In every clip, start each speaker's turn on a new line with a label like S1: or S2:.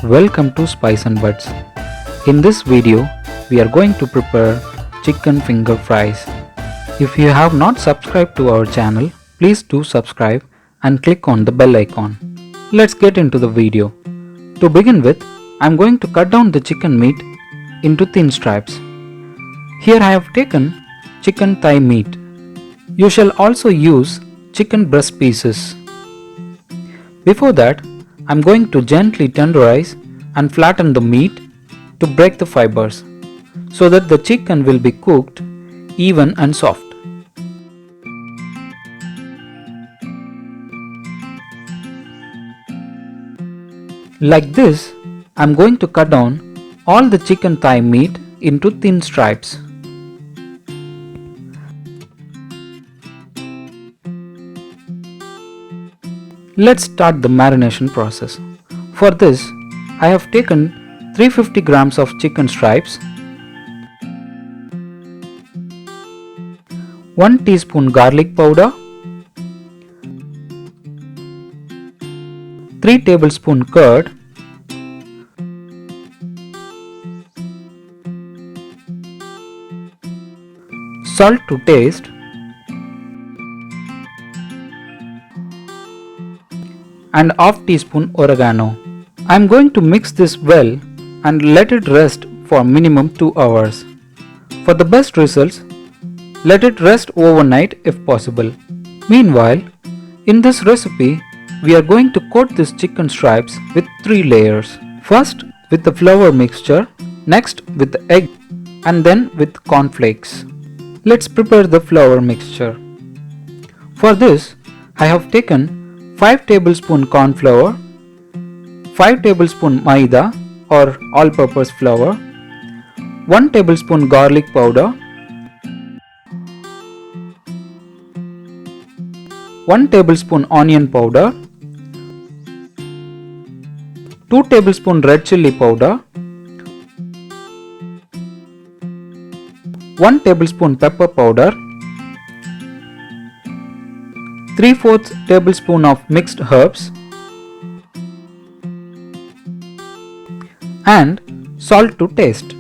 S1: Welcome to SpiceandBuds. In this video, we are going to prepare chicken finger fries. If you have not subscribed to our channel, please do subscribe and click on the bell icon. Let's get into the video. To begin with, I am going to cut down the chicken meat into thin stripes. Here I have taken chicken thigh meat. You shall also use chicken breast pieces. Before that, I am going to gently tenderize and flatten the meat to break the fibres so that the chicken will be cooked even and soft. Like this, I am going to cut down all the chicken thigh meat into thin stripes. Let's start the marination process. For this, I have taken 350 grams of chicken stripes, 1 teaspoon garlic powder, 3 tablespoon curd, salt to taste, and half teaspoon oregano. I am going to mix this well and let it rest for minimum 2 hours. For the best results, let it rest overnight if possible. Meanwhile, in this recipe, we are going to coat these chicken stripes with 3 layers. First with the flour mixture, next with the egg, and then with corn flakes. Let's prepare the flour mixture. For this, I have taken 5 tablespoon corn flour, 5 tablespoon maida or all-purpose flour, 1 tablespoon garlic powder, 1 tablespoon onion powder, 2 tablespoon red chilli powder, 1 tablespoon pepper powder, 3/4 tablespoon of mixed herbs, and salt to taste.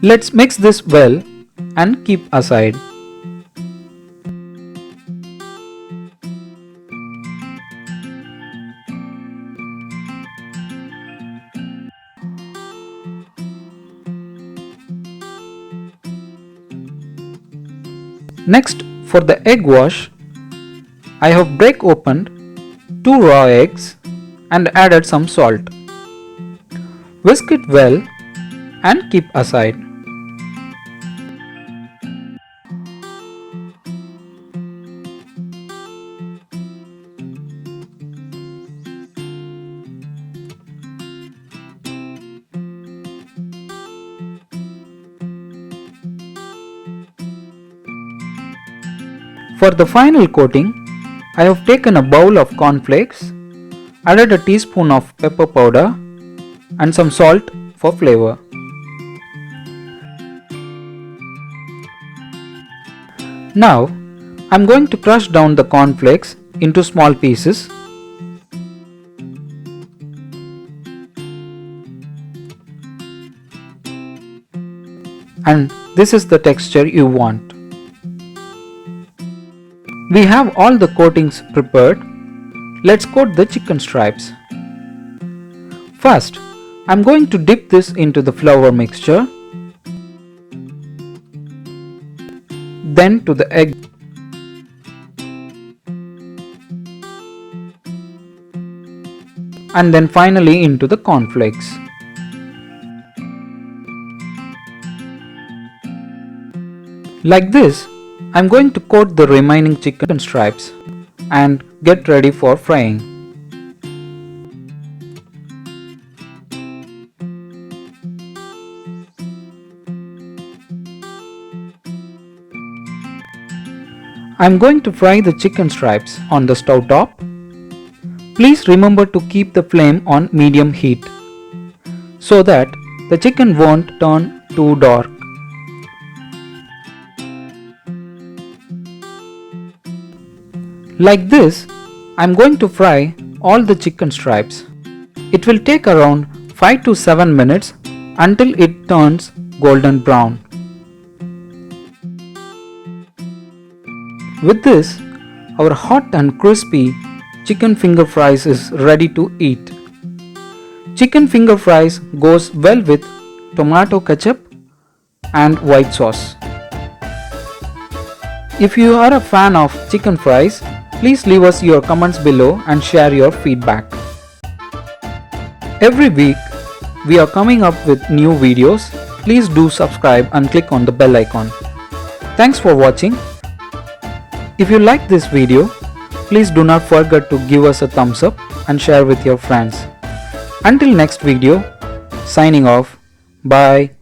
S1: Let's mix this well and keep aside. Next, for the egg wash, I have break opened 2 raw eggs and added some salt. Whisk it well and keep aside. For the final coating, I have taken a bowl of corn flakes, added a teaspoon of pepper powder and some salt for flavor. Now, I am going to crush down the corn flakes into small pieces. And this is the texture you want. We have all the coatings prepared. Let's coat the chicken stripes. First, I am going to dip this into the flour mixture, then to the egg, and then finally into the corn flakes. Like this, I am going to coat the remaining chicken stripes and get ready for frying. I am going to fry the chicken stripes on the stove top. Please remember to keep the flame on medium heat so that the chicken won't turn too dark. Like this, I am going to fry all the chicken stripes. It will take around 5 to 7 minutes until it turns golden brown. With this, our hot and crispy chicken finger fries is ready to eat. Chicken finger fries goes well with tomato ketchup and white sauce. If you are a fan of chicken fries, please leave us your comments below and share your feedback. Every week, we are coming up with new videos. Please do subscribe and click on the bell icon. Thanks for watching. If you like this video, please do not forget to give us a thumbs up and share with your friends. Until next video, signing off. Bye.